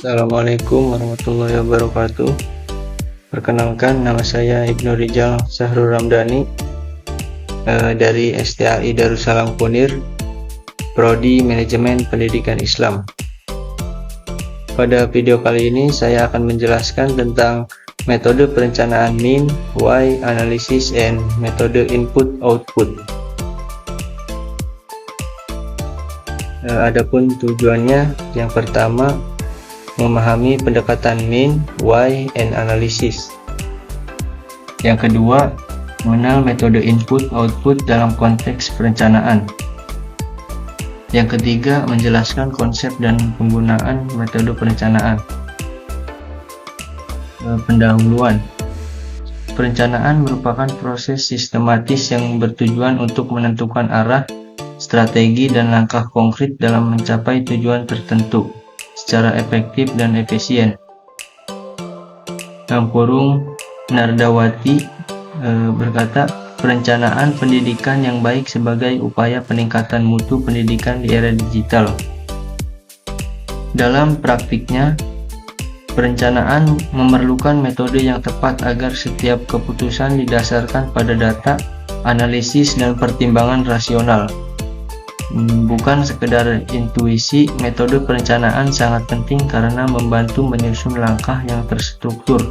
Assalamualaikum warahmatullahi wabarakatuh. Perkenalkan, nama saya Ibnu Rijal Sahrul Ramdhani dari STAI Darussalam Kunir, Prodi Manajemen Pendidikan Islam. Pada video kali ini saya akan menjelaskan tentang metode perencanaan mean, why, analysis, and metode input-output. Adapun tujuannya, yang pertama, memahami pendekatan mean, why, and analysis. Yang kedua, mengenal metode input-output dalam konteks perencanaan. Yang ketiga, menjelaskan konsep dan penggunaan metode perencanaan. Pendahuluan. Perencanaan merupakan proses sistematis yang bertujuan untuk menentukan arah, strategi, dan langkah konkret dalam mencapai tujuan tertentu secara efektif dan efisien. Nardawati berkata, perencanaan pendidikan yang baik sebagai upaya peningkatan mutu pendidikan di era digital. Dalam praktiknya, perencanaan memerlukan metode yang tepat agar setiap keputusan didasarkan pada data, analisis, dan pertimbangan rasional. Bukan sekedar intuisi, metode perencanaan sangat penting karena membantu menyusun langkah yang terstruktur,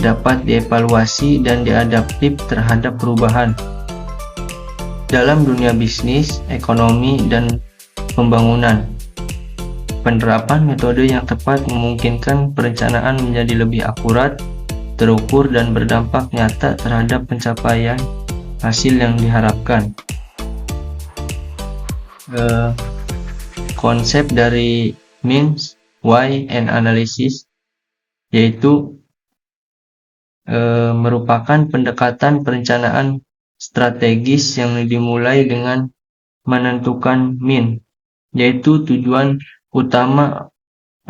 dapat dievaluasi dan diadaptif terhadap perubahan. Dalam dunia bisnis, ekonomi, dan pembangunan, penerapan metode yang tepat memungkinkan perencanaan menjadi lebih akurat, terukur, dan berdampak nyata terhadap pencapaian hasil yang diharapkan. Konsep dari means, why, and analysis yaitu merupakan pendekatan perencanaan strategis yang dimulai dengan menentukan mean, yaitu tujuan utama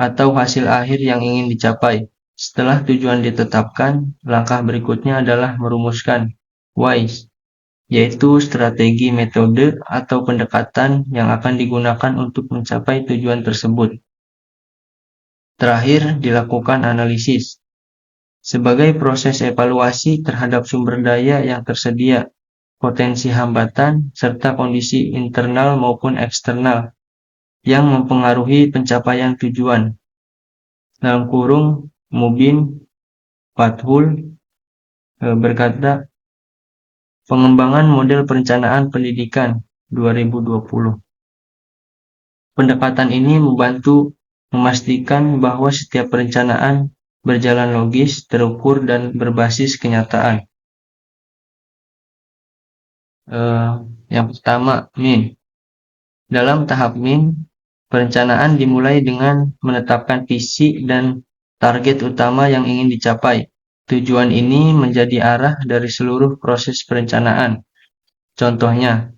atau hasil akhir yang ingin dicapai. Setelah tujuan ditetapkan, langkah berikutnya adalah merumuskan why, yaitu strategi, metode, atau pendekatan yang akan digunakan untuk mencapai tujuan tersebut. Terakhir, dilakukan analisis sebagai proses evaluasi terhadap sumber daya yang tersedia, potensi hambatan, serta kondisi internal maupun eksternal yang mempengaruhi pencapaian tujuan. Mubin Fathul berkata, pengembangan model perencanaan pendidikan 2020. Pendekatan ini membantu memastikan bahwa setiap perencanaan berjalan logis, terukur, dan berbasis kenyataan. Yang pertama, mean. Dalam tahap mean, perencanaan dimulai dengan menetapkan visi dan target utama yang ingin dicapai. Tujuan ini menjadi arah dari seluruh proses perencanaan. Contohnya,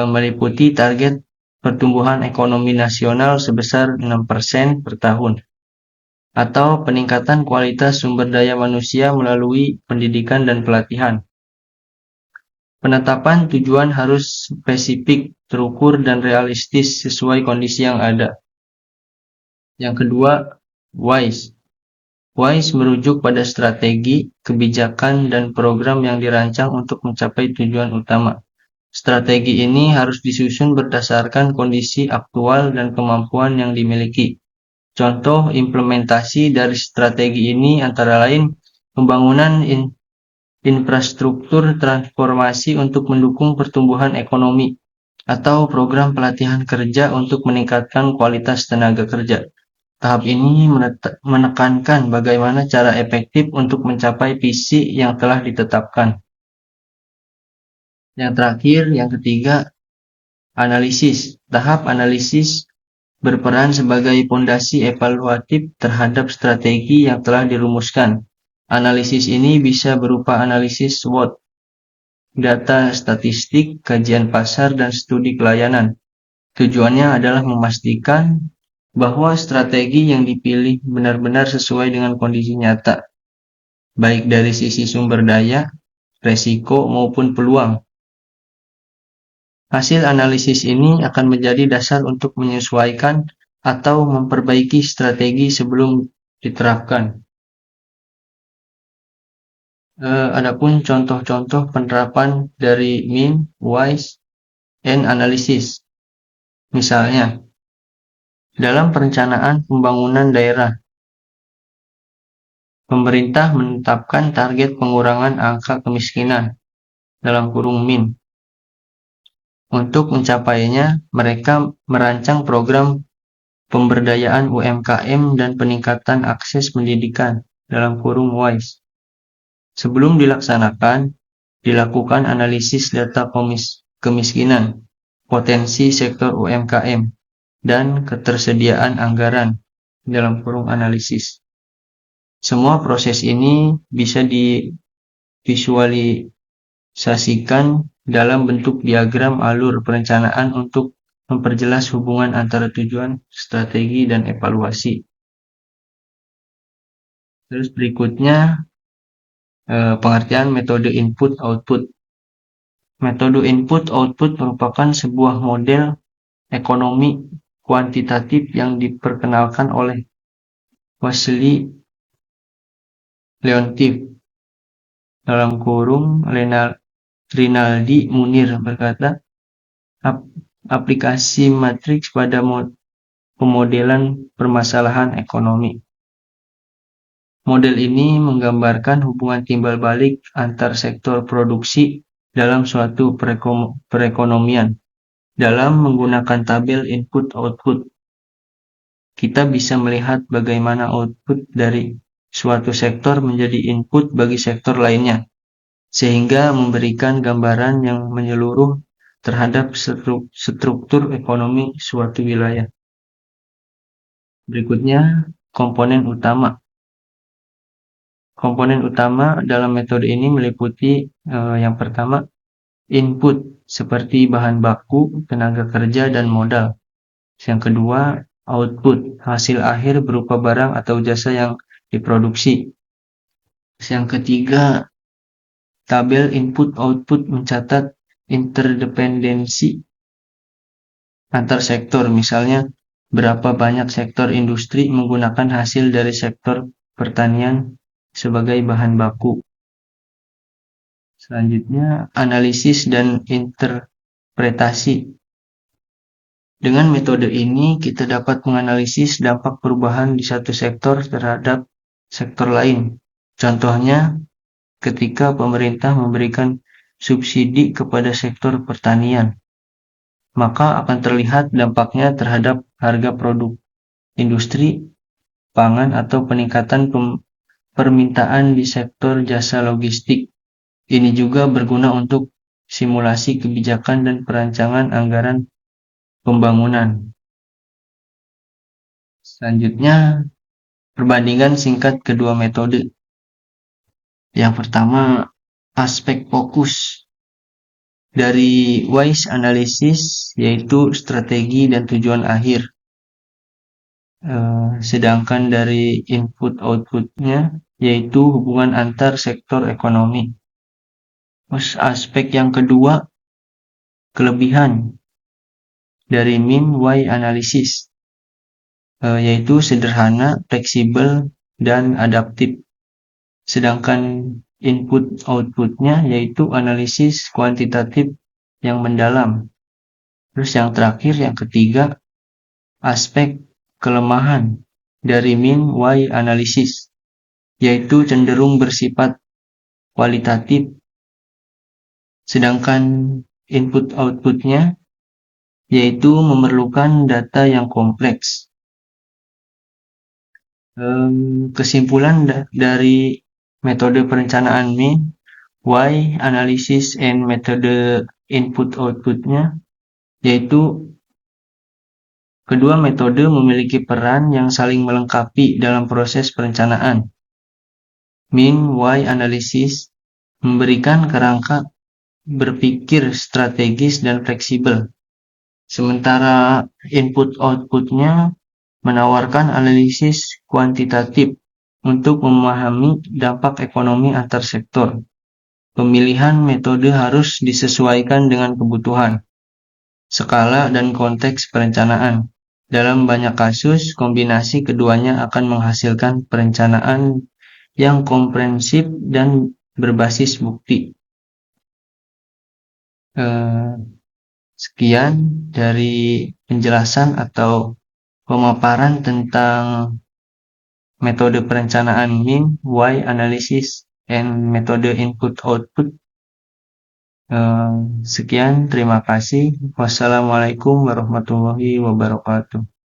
meliputi target pertumbuhan ekonomi nasional sebesar 6% per tahun, atau peningkatan kualitas sumber daya manusia melalui pendidikan dan pelatihan. Penetapan tujuan harus spesifik, terukur, dan realistis sesuai kondisi yang ada. Yang kedua, why. Why merujuk pada strategi, kebijakan, dan program yang dirancang untuk mencapai tujuan utama. Strategi ini harus disusun berdasarkan kondisi aktual dan kemampuan yang dimiliki. Contoh implementasi dari strategi ini antara lain pembangunan infrastruktur transformasi untuk mendukung pertumbuhan ekonomi, atau program pelatihan kerja untuk meningkatkan kualitas tenaga kerja. Tahap ini menekankan bagaimana cara efektif untuk mencapai visi yang telah ditetapkan. Yang terakhir, yang ketiga, analisis. Tahap analisis berperan sebagai fondasi evaluatif terhadap strategi yang telah dirumuskan. Analisis ini bisa berupa analisis SWOT, data statistik, kajian pasar, dan studi pelayanan. Tujuannya adalah memastikan bahwa strategi yang dipilih benar-benar sesuai dengan kondisi nyata, baik dari sisi sumber daya, resiko, maupun peluang. Hasil analisis ini akan menjadi dasar untuk menyesuaikan atau memperbaiki strategi sebelum diterapkan. Adapun contoh-contoh penerapan dari mean, wise, and analysis. Misalnya, dalam perencanaan pembangunan daerah, pemerintah menetapkan target pengurangan angka kemiskinan dalam kurung mean. Untuk mencapainya, mereka merancang program pemberdayaan UMKM dan peningkatan akses pendidikan dalam kurung wise. Sebelum dilaksanakan, dilakukan analisis data kemiskinan, potensi sektor UMKM, dan ketersediaan anggaran dalam kurung analisis. Semua proses ini bisa divisualisasikan dalam bentuk diagram alur perencanaan untuk memperjelas hubungan antara tujuan, strategi, dan evaluasi. Terus berikutnya, pengertian metode input-output. Metode input-output merupakan sebuah model ekonomi kuantitatif yang diperkenalkan oleh Wassily Leontief. Dalam kurung, Rinaldi Munir berkata, aplikasi matriks pada pemodelan permasalahan ekonomi. Model ini menggambarkan hubungan timbal balik antar sektor produksi dalam suatu perekonomian. Dalam menggunakan tabel input-output, kita bisa melihat bagaimana output dari suatu sektor menjadi input bagi sektor lainnya, sehingga memberikan gambaran yang menyeluruh terhadap struktur ekonomi suatu wilayah. Berikutnya, komponen utama. Komponen utama dalam metode ini meliputi yang pertama, input seperti bahan baku, tenaga kerja, dan modal. Yang kedua, output, hasil akhir berupa barang atau jasa yang diproduksi. Yang ketiga, tabel input-output mencatat interdependensi antar sektor, misalnya berapa banyak sektor industri menggunakan hasil dari sektor pertanian sebagai bahan baku. Selanjutnya, analisis dan interpretasi. Dengan metode ini, kita dapat menganalisis dampak perubahan di satu sektor terhadap sektor lain. Contohnya, ketika pemerintah memberikan subsidi kepada sektor pertanian, maka akan terlihat dampaknya terhadap harga produk industri, pangan, atau peningkatan permintaan di sektor jasa logistik. Ini juga berguna untuk simulasi kebijakan dan perancangan anggaran pembangunan. Selanjutnya, perbandingan singkat kedua metode. Yang pertama, aspek fokus dari wise analysis, yaitu strategi dan tujuan akhir. Sedangkan dari input-outputnya, yaitu hubungan antar sektor ekonomi. Terus aspek yang kedua, kelebihan dari mean why analysis, yaitu sederhana, fleksibel, dan adaptif. Sedangkan input-outputnya yaitu analisis kuantitatif yang mendalam. Terus yang terakhir, yang ketiga, aspek kelemahan dari mean why analysis, yaitu cenderung bersifat kualitatif. Sedangkan input-outputnya yaitu memerlukan data yang kompleks. Kesimpulan dari metode perencanaan mean, why, analysis, and metode input-outputnya, yaitu kedua metode memiliki peran yang saling melengkapi dalam proses perencanaan. Mean, why, analysis memberikan kerangka berpikir strategis dan fleksibel. Sementara input-outputnya menawarkan analisis kuantitatif untuk memahami dampak ekonomi antar sektor. Pemilihan metode harus disesuaikan dengan kebutuhan, skala, dan konteks perencanaan. Dalam banyak kasus, kombinasi keduanya akan menghasilkan perencanaan yang komprehensif dan berbasis bukti. Sekian dari penjelasan atau pemaparan tentang metode perencanaan mean, why analysis, and metode input-output. Sekian, terima kasih. Wassalamualaikum warahmatullahi wabarakatuh.